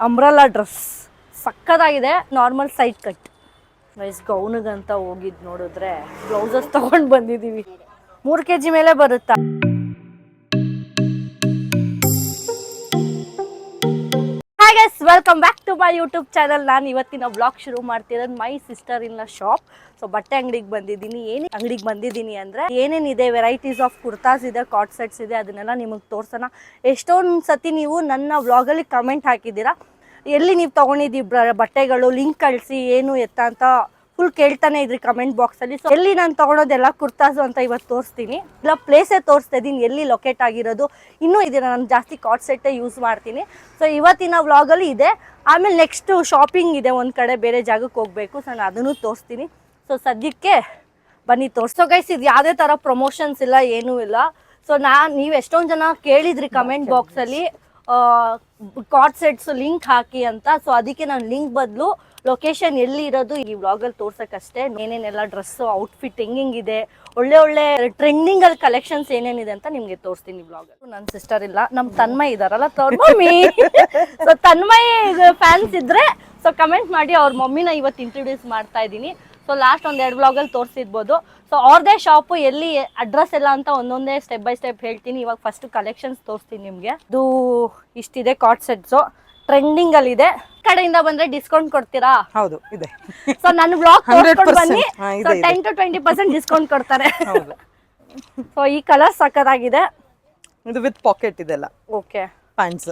Umbrella dress ಸಕ್ಕತ್ತಾಗಿದೆ. Normal side cut guys. ಗೌನಿಗಂತ ಹೋಗಿದ್ ನೋಡಿದ್ರೆ ಬ್ಲೌಸಸ್ ತಗೊಂಡು ಬಂದಿದ್ದೀವಿ. 3 kg ಮೇಲೆ ಬರುತ್ತಾ. Hi guys, welcome back to my YouTube channel. ನಾನು ಇವತ್ತಿನ ಬ್ಲಾಗ್ ಶುರು ಮಾಡ್ತಿರೋದು ಮೈ ಸಿಸ್ಟರ್ ಇನ್ ಲ ಶಾಪ್. ಸೊ ಬಟ್ಟೆ ಅಂಗಡಿಗೆ ಬಂದಿದ್ದೀನಿ. ಏನು ಅಂಗಡಿಗೆ ಬಂದಿದ್ದೀನಿ ಅಂದರೆ ಏನೇನಿದೆ, ವೆರೈಟೀಸ್ ಆಫ್ ಕುರ್ತಾಸ್ ಇದೆ, ಕಾರ್ಡ್ ಸೆಟ್ಸ್ ಇದೆ, ಅದನ್ನೆಲ್ಲ ನಿಮಗೆ ತೋರ್ಸೋಣ. ಎಷ್ಟೊಂದು ಸತಿ ನೀವು ನನ್ನ ವ್ಲಾಗಲ್ಲಿ ಕಮೆಂಟ್ ಹಾಕಿದ್ದೀರಾ, ಎಲ್ಲಿ ನೀವು ತೊಗೊಂಡಿದ್ದೀವಿ ಬಟ್ಟೆಗಳು, ಲಿಂಕ್ ಕಳಿಸಿ ಏನು ಎತ್ತ ಅಂತ ಫುಲ್ ಕೇಳ್ತಾನೆ ಇದ್ರಿ ಕಮೆಂಟ್ ಬಾಕ್ಸಲ್ಲಿ. ಸೊ ಎಲ್ಲಿ ನಾನು ತೊಗೊಳೋದೆಲ್ಲ ಕುರ್ತಾಸು ಅಂತ ಇವತ್ತು ತೋರಿಸ್ತೀನಿ. ಇಲ್ಲ ಪ್ಲೇಸೇ ತೋರಿಸ್ತಾ ಇದ್ದೀನಿ, ಎಲ್ಲಿ ಲೊಕೇಟ್ ಆಗಿರೋದು. ಇನ್ನೂ ಇದೀರ, ನಾನು ಜಾಸ್ತಿ ಕಾರ್ಡ್ ಸೆಟ್ಟೇ ಯೂಸ್ ಮಾಡ್ತೀನಿ. ಸೊ ಇವತ್ತಿನ ವ್ಲಾಗಲ್ಲಿ ಇದೆ. ಆಮೇಲೆ ನೆಕ್ಸ್ಟ್ ಶಾಪಿಂಗ್ ಇದೆ, ಒಂದು ಕಡೆ ಬೇರೆ ಜಾಗಕ್ಕೆ ಹೋಗಬೇಕು. ಸೊ ನಾನು ಅದನ್ನು ತೋರಿಸ್ತೀನಿ. ಸೊ ಸದ್ಯಕ್ಕೆ ಬನ್ನಿ ತೋರಿಸೋ ಗೈಸ್. ಇದು ಯಾವುದೇ ಥರ ಪ್ರಮೋಷನ್ಸ್ ಇಲ್ಲ, ಏನೂ ಇಲ್ಲ. ಸೊ ನೀವು ಎಷ್ಟೊಂದು ಜನ ಕೇಳಿದ್ರಿ ಕಮೆಂಟ್ ಬಾಕ್ಸಲ್ಲಿ ಕಾರ್ಡ್ ಸೆಟ್ಸ್ ಲಿಂಕ್ ಹಾಕಿ ಅಂತ. ಸೊ ಅದಕ್ಕೆ ನಾನು ಲಿಂಕ್ ಬದಲು ಲೊಕೇಶನ್ ಎಲ್ಲಿ ಇರೋದು ಈ ವ್ಲಾಗಲ್ಲಿ ತೋರ್ಸೋಕ್ಕಷ್ಟೇ. ಏನೇನೆಲ್ಲ ಡ್ರೆಸ್ಸು, ಔಟ್ಫಿಟ್ ಹೆಂಗಿದೆ, ಒಳ್ಳೆ ಒಳ್ಳೆ ಟ್ರೆಂಡಿಂಗಲ್ಲಿ ಕಲೆಕ್ಷನ್ಸ್ ಏನೇನಿದೆ ಅಂತ ನಿಮಗೆ ತೋರಿಸ್ತೀನಿ ವ್ಲಾಗಲ್ಲಿ. ನನ್ನ ಸಿಸ್ಟರ್ ಇಲ್ಲ, ನಮ್ಮ ತನ್ಮಯ್ ಇದಾರಲ್ಲ, ತವ್ರ ಮಮ್ಮಿ. ಸೊ ತನ್ಮಯ್ ಫ್ಯಾನ್ಸ್ ಇದ್ರೆ ಸೊ ಕಮೆಂಟ್ ಮಾಡಿ, ಅವ್ರ ಮಮ್ಮಿನ ಇವತ್ತು ಇಂಟ್ರೊಡ್ಯೂಸ್ ಮಾಡ್ತಾ ಇದ್ದೀನಿ. ಸೊ ಲಾಸ್ಟ್ 1-2 ವ್ಲಾಗಲ್ಲಿ ತೋರಿಸಿರ್ಬೋದು. ಸೊ ಅವ್ರದೇ ಶಾಪು, ಎಲ್ಲಿ ಅಡ್ರೆಸ್ ಎಲ್ಲ ಅಂತ ಒಂದೊಂದೇ ಸ್ಟೆಪ್ ಬೈ ಸ್ಟೆಪ್ ಹೇಳ್ತೀನಿ. ಇವಾಗ ಫಸ್ಟ್ ಕಲೆಕ್ಷನ್ಸ್ ತೋರಿಸ್ತೀನಿ ನಿಮಗೆ. ಇದು ಇಷ್ಟಿದೆ ಕಾರ್ಡ್ ಸೆಟ್ಸು, ಟ್ರೆಂಡಿಂಗ್ ಅಲ್ಲಿ ಇದೆ. ಕಡೆಯಿಂದ ಬಂದ್ರೆ ಡಿಸ್ಕೌಂಟ್ ಕೊಡ್ತೀರಾ? ಹೌದು, ಇದೆ. ಸೊ ನನ್ನ ಬ್ಲಾಗ್ ತೋರಿಸ್ಕೊಂಡು ಬನ್ನಿ. ಸೊ 10 to 20% ಡಿಸ್ಕೌಂಟ್ ಕೊಡ್ತಾರೆ. ಸೊ ಈ ಕಲರ್ ಸಕ್ಕತ್ತಾಗಿದೆ. ಇದು ವಿತ್ ಪಾಕೆಟ್ ಇದೆಲ್ಲ. Okay, pants,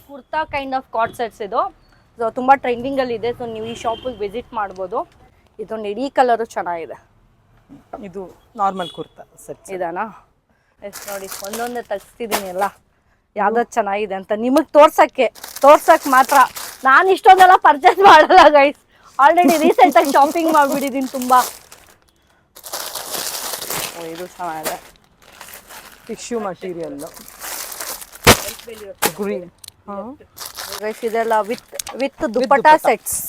kurta kind of card sets ಇದು. ಸೊ ತುಂಬಾ ಟ್ರೆಂಡಿಂಗ್ ಅಲ್ಲಿ ಇದೆ. ಸೊ ನೀವು ಈ ಶಾಪಿಗೆ ವಿಸಿಟ್ ಮಾಡ್ಬೋದು. ಇದೊಂದು ಇಡೀ ಕಲರು ಚೆನ್ನಾಗಿದೆ. ಇದು ನಾರ್ಮಲ್ ಕುರ್ತಾ ಸೆಟ್ ಇದಾನಾ? ಎಷ್ಟು ನೋಡಿ, ಒಂದೊಂದೇ ತೆಗಿಸ್ತಿದ್ದೀನಿ ಎಲ್ಲ ಯಾವ್ದು ಚೆನ್ನಾಗಿದೆ ಅಂತ ನಿಮಗೆ ತೋರ್ಸಕ್ಕೆ ಮಾತ್ರ. ನಾನು ಇಷ್ಟೊಂದೆಲ್ಲ ಪರ್ಚೇಸ್ ಮಾಡಲ್ಲ ಗೈಸ್, ಆಲ್ರೆಡಿ ರೀಸೆಂಟಾಗಿ ಶಾಪಿಂಗ್ ಮಾಡಿಬಿಟ್ಟಿದ್ದೀನಿ ತುಂಬ. ಇದು ಚೆನ್ನಾಗಿದೆ. Tissue material, green guys. ಇದೆಲ್ಲ ವಿತ್ ದುಪ್ಪಟ್ಟಾ ಸೆಟ್ಸ್.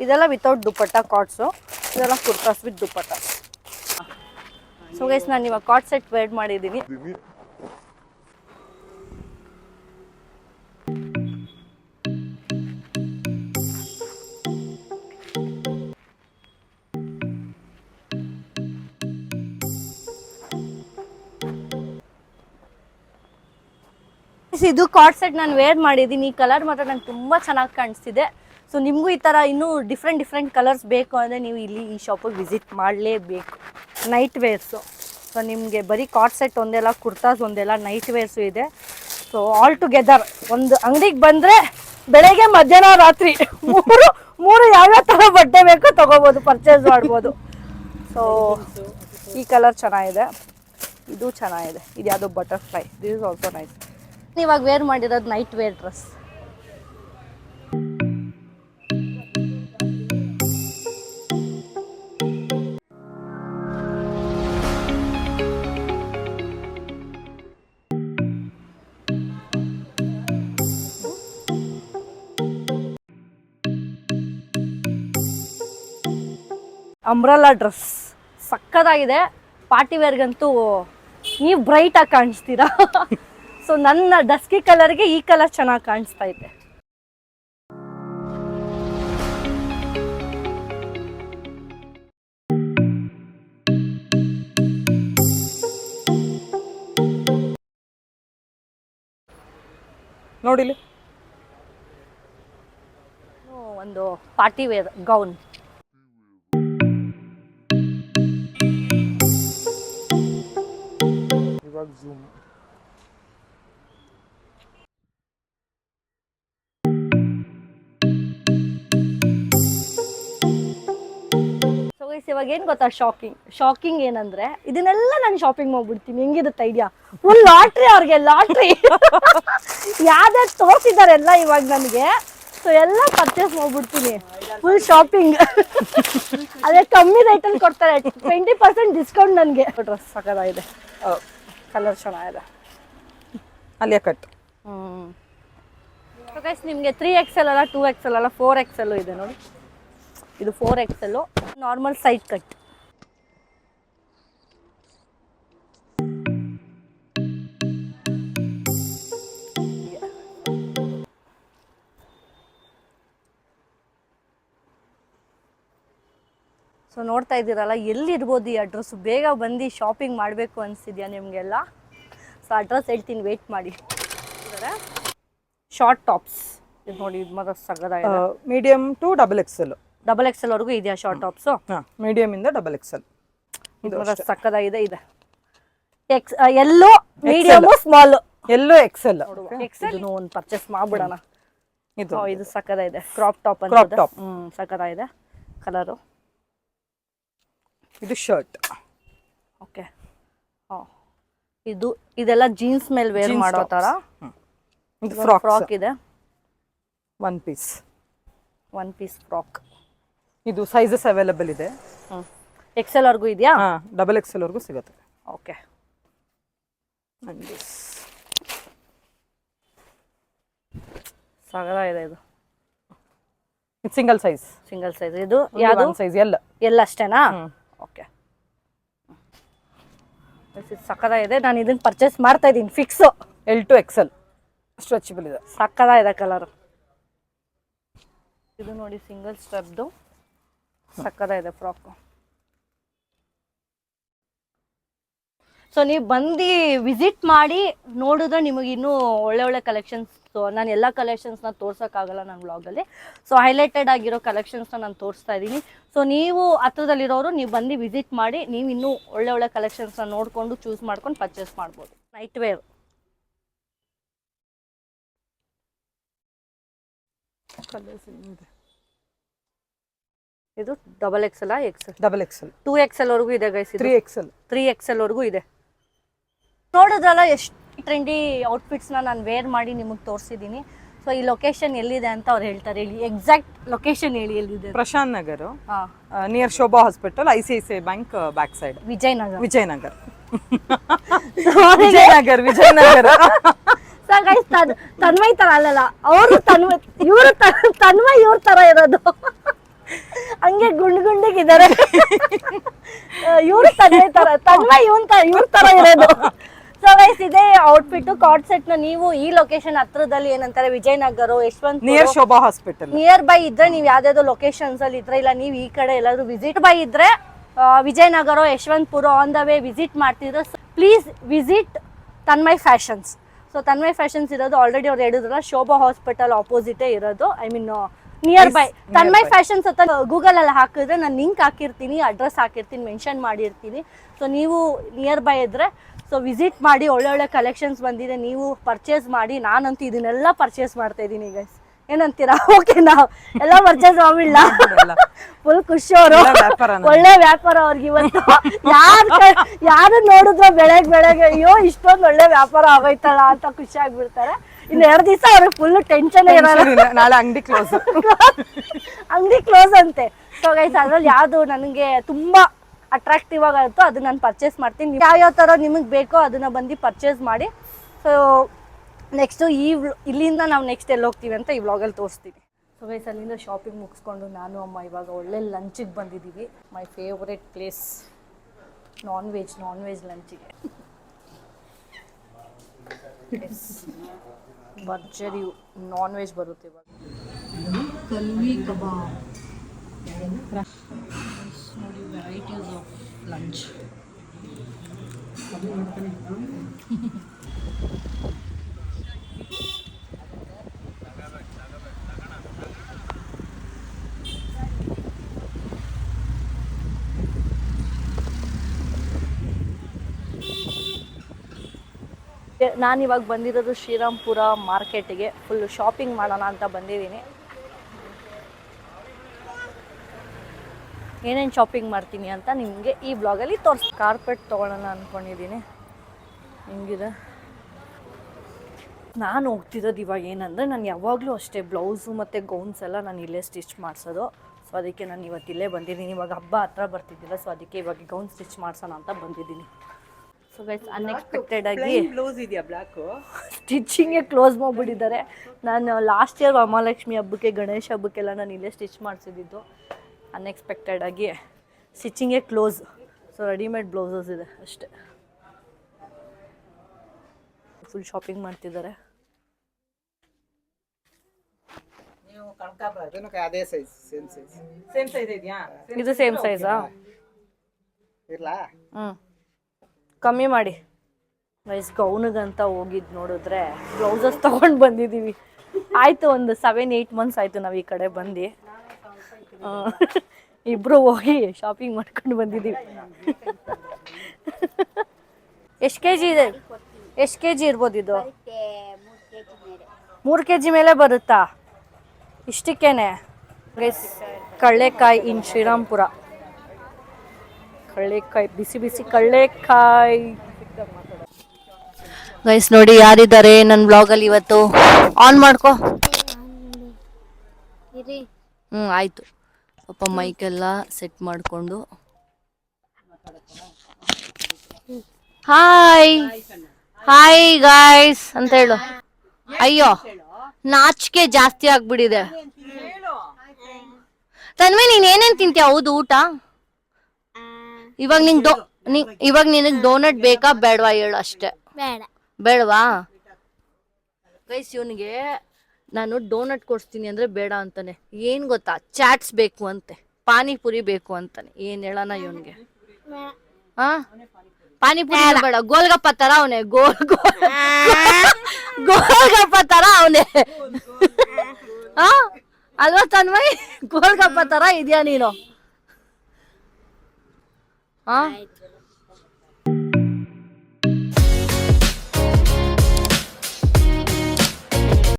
ಇದೆಲ್ಲ ವಿತೌಟ್ ದುಪ್ಪಟ್ಟಾ ಕಾರ್ಡ್ಸು. ಇದೆಲ್ಲ kurtas with dupatta. So guys, ನಾನು ಇವಾಗ ಕಾರ್ಡ್ ಸೆಟ್ ವೇರ್ ಮಾಡಿದ್ದೀನಿ. ಇದು ಕಾರ್ಡ್ ಸೆಟ್ ನಾನು ವೇರ್ ಮಾಡಿದ್ದೀನಿ. ಈ ಕಲರ್ ಮಾತ್ರ ನಂಗೆ ತುಂಬ ಚೆನ್ನಾಗಿ ಕಾಣಿಸ್ತಿದೆ. ಸೊ ನಿಮಗೂ ಈ ಥರ ಇನ್ನೂ ಡಿಫ್ರೆಂಟ್ ಕಲರ್ಸ್ ಬೇಕು ಅಂದರೆ ನೀವು ಇಲ್ಲಿ ಈ ಶಾಪಿಗೆ ವಿಸಿಟ್ ಮಾಡಲೇಬೇಕು. Night wears. ಸೊ ನಿಮಗೆ ಬರೀ ಕಾರ್ಡ್ ಸೆಟ್ ಒಂದೆಲ್ಲ, ಕುರ್ತಾಸ್ ಒಂದೆಲ್ಲ, ನೈಟ್ ವೇರ್ಸು ಇದೆ. ಸೊ ಆಲ್ ಟುಗೆದರ್ ಒಂದು ಅಂಗಡಿಗೆ ಬಂದರೆ ಬೆಳಗ್ಗೆ, ಮಧ್ಯಾಹ್ನ, ರಾತ್ರಿ ಮೂರು ಯಾವ್ಯಾವ ಥರ ಬಟ್ಟೆ ಬೇಕೋ ತೊಗೋಬೋದು, ಪರ್ಚೇಸ್ ಮಾಡ್ಬೋದು. ಸೊ ಈ ಕಲರ್ ಚೆನ್ನಾಗಿದೆ, ಇದು ಚೆನ್ನಾಗಿದೆ. ಇದು ಯಾವುದೋ butterfly, this is also nice. ಇವಾಗ ವೇರ್ ಮಾಡಿರೋದು night wear dress. Umbrella dress ಸಕ್ಕತ್ತಾಗಿದೆ. ಪಾರ್ಟಿ ವೇರ್ಗಂತೂ ನೀವು ಬ್ರೈಟಾಗಿ ಕಾಣಿಸ್ತೀರಾ. ಸೊ ನನ್ನ ಡಸ್ಕಿ ಕಲರ್ಗೆ ಈ ಕಲರ್ ಚೆನ್ನಾಗಿ ಕಾಣಿಸ್ತಾ ಇದೆ. ನೋಡಿಲಿ, ಒಂದು ಪಾರ್ಟಿ ವೇರ್ ಗೌನ್. ಇವಾಗ ಜೂಮ್. ಇವಾಗ ಏನು ಗೊತ್ತಾ ಶಾಕಿಂಗ್ ಏನಂದ್ರೆ, ಇದನ್ನೆಲ್ಲ ನಾನು ಶಾಪಿಂಗ್ ಮಾಡ್ಬಿಡ್ತೀನಿ. ಹೆಂಗಿರುತ್ತೆ ಐಡಿಯಾ? ಫುಲ್ ಲಾಟ್ರಿ ಅವ್ರಿಗೆ, ಲಾಟ್ರಿ. ಯಾವ್ದಾದ್ರು ತೋರಿಸಿದ್ದಾರೆ ಎಲ್ಲ ಇವಾಗ ನನಗೆ. ಸೊ ಎಲ್ಲ ಪರ್ಚೇಸ್ ಮಾಡ್ಬಿಡ್ತೀನಿ, ಫುಲ್ ಶಾಪಿಂಗ್. ಅದೇ ಕಮ್ಮಿ ರೇಟಲ್ಲಿ ಕೊಡ್ತಾರೆ, 20% ಡಿಸ್ಕೌಂಟ್ ನನಗೆ. ಡ್ರೆಸ್ ಸಕ್ಕತ್ತಾಗಿದೆ, ಕಲರ್ ಚೆನ್ನಾಗಿದೆ. ಅಲ್ಲಿಯ ಕಟ್. ಗೈಸ್, ನಿಮಗೆ 3XL ಅಲ್ಲ, 2XL ಅಲ್ಲ, 4XL ಇದೆ ನೋಡಿ. ಇದು 4XL normal side cut. So ನೋಡ್ತಾ ಇದ್ದೀರಲ್ಲ, ಎಲ್ಲಿರ್ಬೋದು ಈ ಅಡ್ರೆಸ್ಸು? ಬೇಗ ಬಂದು ಶಾಪಿಂಗ್ ಮಾಡಬೇಕು ಅನಿಸಿದ್ಯಾ ನಿಮಗೆಲ್ಲ? ಸೊ ಅಡ್ರೆಸ್ ಹೇಳ್ತೀನಿ, ವೆಯ್ಟ್ ಮಾಡಿ. ಶಾರ್ಟ್ ಟಾಪ್ಸ್ ಇದು ನೋಡಿ, ಇದು ಮಾತ್ರ ಸಗದಾಗಿದೆ. Medium to XXL. XXL ವರೆಗೂ ಇದೆಯಾ ಶಾರ್ಟ್ ಟಾಪ್ಸು? ಹಾಂ, ಮೀಡಿಯಮ್ ಇಂದ XXL. ಇದು ಮಾತ್ರ ಸಕ್ಕದಾಗಿದೆ. ಇದೆ ಎಲ್ಲೋ ಮೀಡಿಯಮ್ ಸ್ಮಾಲ್, ಎಲ್ಲೋ XL. ಇದನ್ನು ಒಂದು ಪರ್ಚೇಸ್ ಮಾಡ್ಬಿಡೋಣ. ಇದು ಸಕ್ಕದಾಗಿದೆ, ಕ್ರಾಪ್ ಟಾಪ್ ಅಂತ. Crop top. ಸಕ್ಕದಾಗಿದೆ ಕಲರು. ಇದು ಶರ್ಟ್. ಓಕೆ. ಇದೆಲ್ಲ ಜೀನ್ಸ್ ಮೇಲೆ ವೇರ್ ಮಾಡೋ ಥರ. ಇದು ಫ್ರಾಕ್ ಇದೆ, ಒನ್ ಪೀಸ್ ಫ್ರಾಕ್. ಇದು ಸೈಜಸ್ ಅವೈಲೇಬಲ್ ಇದೆ. XL ವರೆಗೂ ಇದೆಯಾ? ಹಾಂ, XXL ವರೆಗೂ ಸಿಗುತ್ತೆ. ಓಕೆ. ಸಗದಾಗಿದೆ ಇದು. Single size. ಇದು ಯಾವುದು ಸೈಜ್? ಎಲ್ಲ ಅಷ್ಟೇನಾ? ಓಕೆ. ಸಕ್ಕದಾಗಿದೆ. ನಾನು ಇದನ್ನ ಪರ್ಚೇಸ್ ಮಾಡ್ತಾ ಇದ್ದೀನಿ fix. L to XL stretchable ಇದೆ. ಸಕ್ಕದಾಗಿದೆ ಕಲರ್. ಇದು ನೋಡಿ ಸಿಂಗಲ್ ಸ್ಟೆಪ್ದು ಸಕ್ಕದಾಗಿದೆ ಫ್ರಾಕ್. ಸೊ ನೀವು ಬಂದು ವಿಸಿಟ್ ಮಾಡಿ ನೋಡಿದ್ರೆ ನಿಮಗೆ ಇನ್ನೂ ಒಳ್ಳೆ ಕಲೆಕ್ಷನ್ಸ್. ನಾನು ಎಲ್ಲ ಕಲೆಕ್ಷನ್ಸ್ನ ತೋರ್ಸೋಕ್ಕಾಗಲ್ಲ ನನ್ನ ವ್ಲಾಗಲ್ಲಿ. ಸೊ ಹೈಲೈಟೆಡ್ ಆಗಿರೋ ಕಲೆಕ್ಷನ್ಸ್ನ ನಾನು ತೋರಿಸ್ತಾ ಇದ್ದೀನಿ. ಸೊ ನೀವು ಹತ್ರದಲ್ಲಿರೋರು ನೀವು ಬಂದು ವಿಸಿಟ್ ಮಾಡಿ, ನೀವು ಇನ್ನೂ ಒಳ್ಳೆ ಕಲೆಕ್ಷನ್ಸ್ನ ನೋಡಿಕೊಂಡು ಚೂಸ್ ಮಾಡ್ಕೊಂಡು ಪರ್ಚೇಸ್ ಮಾಡ್ಬೋದು. ನೈಟ್ ವೇರ್ ಇದು XXL, XXL, 2XL ವರೆಗೂ ಇದೆ ಗೈಸ್. 3XL ವರೆಗೂ ಇದೆ. ನೋಡಿದ್ರಲ್ಲ ಎಷ್ಟು ಟ್ರೆಂಡಿ ಔಟ್ಫಿಟ್ಸ್ನ ನಾನು ವೇರ್ ಮಾಡಿ ನಿಮಗೆ ತೋರಿಸಿದ್ದೀನಿ. ಸೊ ಈ ಲೊಕೇಶನ್ ಎಲ್ಲಿದೆ ಅಂತ ಅವ್ರು ಹೇಳ್ತಾರೆ. ಹೇಳಿ, ಎಕ್ಸಾಕ್ಟ್ ಲೊಕೇಶನ್ ಹೇಳಿ, ಎಲ್ಲಿದೆ? Prashant Nagar, near Shobha hospital, ICICI bank back side. Vijayanagar. Guys Tanmay ತರ ಅಲ್ಲಲ್ಲ, ಅವರು ಇವರು ತನ್ಮಯ್ ಇವ್ರ ತರ ಇರೋದು, ಹಂಗೆ ಗುಂಡಿಗಿದ್ದಾರೆ. ಇವ್ರು ತನ್ಮಯ್ ಇವ್ರ ತರ ಇರೋದು. ಸೊ ಗೈಸ್, ಇದೇ ಔಟ್ಫಿಟ್ ಕಾರ್ಡ್ ಸೆಟ್ ನ ನೀವು ಈ ಲೊಕೇಶನ್ ಹತ್ರದಲ್ಲಿ ಏನಂತಾರೆ Vijayanagar, Yeshwanthpur, near Shobha hospital nearby ಇದ್ರೆ ನೀವು ಯಾವ್ದಾದ್ರು ಲೊಕೇಶನ್ಸ್ ಅಲ್ಲಿ ಇದ್ರೆ, ಇಲ್ಲ ನೀವು ಈ ಕಡೆ ಎಲ್ಲಾದ್ರೂ ವಿಸಿಟ್ ಬೈ ಇದ್ರೆ Vijayanagar, Yeshwanthpur on the way visit ಮಾಡ್ತಿದ್ರೆ please visit Tanmay Fashions. So Tanmay Fashions ಇರೋದು ಆಲ್ರೆಡಿ ಅವ್ರು ಹೇಳಿದ್ರಲ್ಲ, ಶೋಭಾ ಹಾಸ್ಪಿಟಲ್ ಆಪೋಸಿಟೇ ಇರೋದು. I mean nearby. Tanmay Fashions ಅಂತ ಗೂಗಲ್ ಅಲ್ಲಿ ಹಾಕಿದ್ರೆ ನಾನು ಲಿಂಕ್ ಹಾಕಿರ್ತೀನಿ, ಅಡ್ರೆಸ್ ಹಾಕಿರ್ತೀನಿ, ಮೆನ್ಷನ್ ಮಾಡಿರ್ತೀನಿ. ಸೊ ನೀವು ನಿಯರ್ ಬೈ ಇದ್ರೆ ಸೊ ವಿಸಿಟ್ ಮಾಡಿ, ಒಳ್ಳೆ ಕಲೆಕ್ಷನ್ಸ್ ಬಂದಿದೆ, ನೀವು ಪರ್ಚೇಸ್ ಮಾಡಿ. ನಾನಂತೂ ಇದನ್ನೆಲ್ಲ ಪರ್ಚೇಸ್ ಮಾಡ್ತಾ ಇದ್ದೀನಿ ಗೈಸ್. ಏನಂತೀರಾ? ಓಕೆ, ನಾವು ಎಲ್ಲ ಪರ್ಚೇಸ್ ಮಾಡಿಲ್ಲ. ಫುಲ್ ಖುಷಿ ಅವರು, ಒಳ್ಳೆ ವ್ಯಾಪಾರ ಅವ್ರಿಗೆ ಇವತ್ತು. ಯಾರು ನೋಡಿದ್ರು ಬೆಳಗ್ಗೆ ಅಯ್ಯೋ ಇಷ್ಟೊಂದು ಒಳ್ಳೆ ವ್ಯಾಪಾರ ಆಗೋಯ್ತಲ್ಲ ಅಂತ ಖುಷಿ ಆಗ್ಬಿಡ್ತಾರೆ. ಇನ್ನು 2 ದಿವಸ ಅವ್ರಿಗೆ ಫುಲ್ ಟೆನ್ಷನ್ ಇರಲ್ಲ, ನಾಳೆ ಅಂಗಡಿ ಕ್ಲೋಸ್. ಅಂಗಡಿ ಕ್ಲೋಸ್ ಅಂತೆ. ಸೊ ಗೈಸ್, ಅದ್ರಲ್ಲಿ ಯಾವುದು ನನಗೆ ತುಂಬಾ ಅಟ್ರಾಕ್ಟಿವ್ ಆಗುತ್ತೋ ಅದು ನಾನು ಪರ್ಚೇಸ್ ಮಾಡ್ತೀನಿ. ಯಾವ್ಯಾವ ಥರ ನಿಮಗೆ ಬೇಕೋ ಅದನ್ನ ಬಂದು ಪರ್ಚೇಸ್ ಮಾಡಿ. ಸೊ ನೆಕ್ಸ್ಟು ಇಲ್ಲಿಂದ ನಾವು ನೆಕ್ಸ್ಟ್ ಎಲ್ಲಿ ಹೋಗ್ತೀವಿ ಅಂತ ಈ ವ್ಲಾಗಲ್ಲಿ ತೋರಿಸ್ತೀನಿ. ಸೊ ಗೈಸ್, ಅಲ್ಲಿಂದ ಶಾಪಿಂಗ್ ಮುಗಿಸ್ಕೊಂಡು ನಾನು ಅಮ್ಮ ಇವಾಗ ಒಳ್ಳೆ ಲಂಚಿಗೆ ಬಂದಿದ್ದೀವಿ. My favourite place, non veg ಲಂಚಿಗೆ. ಭರ್ಜರಿ ನಾನ್ ವೆಜ್ ಬರುತ್ತೆ ಇವಾಗ. ಕಲ್ವಿ ಕಬಾಬ್ ನೋಡಿ, ವೆರೈಟೀಸ್ ಆಫ್ ಲಂಚ್. ನಾನಿವಾಗ ಬಂದಿರೋದು ಶ್ರೀರಾಮ್ಪುರ ಮಾರ್ಕೆಟಿಗೆ. ಫುಲ್ ಶಾಪಿಂಗ್ ಮಾಡೋಣ ಅಂತ ಬಂದಿದ್ದೀನಿ. ಏನೇನು ಶಾಪಿಂಗ್ ಮಾಡ್ತೀನಿ ಅಂತ ನಿಮಗೆ ಈ ಬ್ಲಾಗಲ್ಲಿ ಕಾರ್ಪೆಟ್ ತೊಗೊಳ್ಳೋಣ ಅಂದ್ಕೊಂಡಿದ್ದೀನಿ. ಹಿಂಗಿದೆ. ನಾನು ಹೋಗ್ತಿರೋದು ಇವಾಗ ಏನಂದರೆ, ನಾನು ಯಾವಾಗಲೂ ಅಷ್ಟೇ ಬ್ಲೌಸು ಮತ್ತು ಗೌನ್ಸ್ ಎಲ್ಲ ನಾನು ಇಲ್ಲೇ ಸ್ಟಿಚ್ ಮಾಡಿಸೋದು. ಸೊ ಅದಕ್ಕೆ ನಾನು ಇವತ್ತು ಇಲ್ಲೇ ಬಂದಿದ್ದೀನಿ. ಇವಾಗ ಹಬ್ಬ ಹತ್ರ ಬರ್ತಿದ್ದಿಲ್ಲ, ಸೊ ಅದಕ್ಕೆ ಇವಾಗ ಗೌನ್ ಸ್ಟಿಚ್ ಮಾಡಿಸೋಣ ಅಂತ ಬಂದಿದ್ದೀನಿ. ಸೊ ಗೈಸ್, ಅನ್ಎಕ್ಸ್ಪೆಕ್ಟೆಡ್ ಆಗಿ ಬ್ಲೌಸ್ ಇದೆಯಾ ಬ್ಲಾಕ್ ಸ್ಟಿಚಿಂಗೇ ಕ್ಲೋಸ್ ಮಾಡಿಬಿಟ್ಟಿದ್ದಾರೆ. ನಾನು ಲಾಸ್ಟ್ ಇಯರ್ ವರಮಹಾಲಕ್ಷ್ಮಿ ಹಬ್ಬಕ್ಕೆ, ಗಣೇಶ ಹಬ್ಬಕ್ಕೆಲ್ಲ ನಾನು ಇಲ್ಲೇ ಸ್ಟಿಚ್ ಮಾಡಿಸಿದ್ದು. ಅನ್ಎಕ್ಸ್ಪೆಕ್ಟೆಡ್ ಆಗಿ ಸ್ಟಿಚಿಂಗೇ ಕ್ಲೋಸ್. ಸೊ ರೆಡಿಮೇಡ್ ಬ್ಲೌಸಸ್ ಇದೆ ಅಷ್ಟೇ. ಫುಲ್ ಶಾಪಿಂಗ್ ಮಾಡ್ತಿದ್ದಾರೆ. ಅದೇ size same size same size ಇದೆಯಾ? ಇದು ಸೇಮ್ ಸೈಜಾ? ಇರ್ಲಾ? ಕಮ್ಮಿ ಮಾಡಿ ಗೈಸ್. ಗೌನಿಗಂತ ಹೋಗಿದ್ ನೋಡಿದ್ರೆ ಬ್ಲೌಸಸ್ ತಗೊಂಡು ಬಂದಿದ್ದೀವಿ. ಆಯ್ತು, ಒಂದು 7-8 ಮಂತ್ಸ್ ಆಯ್ತು ನಾವು ಈ ಕಡೆ ಬಂದು. ಇಬ್ರು ಹೋಗಿ ಶಾಪಿಂಗ್ ಮಾಡ್ಕೊಂಡು ಬಂದಿದ್ದೀವಿ. ಎಷ್ಟು ಕೆ ಜಿ ಇದೆ? ಎಷ್ಟು ಕೆ ಜಿ ಇರ್ಬೋದು ಇದು? 3 kg ಮೇಲೆ ಬರುತ್ತಾ? ಇಷ್ಟಕ್ಕೇನೆ ಗೈಸ್. ಕಳ್ಳೆಕಾಯಿ ಇನ್ ಶ್ರೀರಾಮ್ಪುರ. ಕಳ್ಳೆಕಾಯಿ, ಬಿಸಿ ಬಿಸಿ ಕಳ್ಳೆಕಾಯಿ ಗೈಸ್. ನೋಡಿ ಯಾರಿದ್ದಾರೆ ನನ್ನ ಬ್ಲಾಗಲ್ಲಿ ಇವತ್ತು. ಆನ್ ಮಾಡ್ಕೊ. ಆಯ್ತು. ಪಾಪ ಮೈಕೆಲ್ಲ ಸೆಟ್ ಮಾಡಿಕೊಂಡು ಹಾಯ್ ಹಾಯ್ ಗಾಯ್ಸ್ ಅಂತ ಹೇಳು. ಅಯ್ಯೋ, ನಾಚಿಕೆ ಜಾಸ್ತಿ ಆಗ್ಬಿಟ್ಟಿದೆ. ತನ್ವಿ, ನೀನ್ ಏನೇನ್ ತಿಂತೀಯ? ಹೌದು, ಊಟ ಇವಾಗ ನಿನಗ್ ಡೋನಟ್ ಬೇಕಾ ಬೇಡವಾ ಹೇಳು ಅಷ್ಟೇ. ಬೇಡವಾ ಗೈಸ್? ಇವನಿಗೆ ನಾನು ಡೋನಟ್ ಕೊಡ್ಸ್ತೀನಿ ಅಂದ್ರೆ ಬೇಡ ಅಂತಾನೆ. ಏನ್ ಗೊತ್ತಾ, ಚಾಟ್ಸ್ ಬೇಕು ಅಂತೆ, ಪಾನಿಪುರಿ ಬೇಕು ಅಂತಾನೆ. ಏನ್ ಹೇಳೋಣ ಇವನ್ಗೆ? ಹಾ, ಪಾನಿಪುರಿ ಬೇಡ, ಗೋಲ್ಗಪ್ಪ ತರ ಅವನೇ. ಗೋಲ್ಗಪ್ಪ ತರ ಅವನೇ. ಹಾ ಅಲ್ವಾ ತನ್ಮಯ್? ಗೋಲ್ಗಪ್ಪ ತರ ಇದೆಯಾ ನೀನು? ಹಾ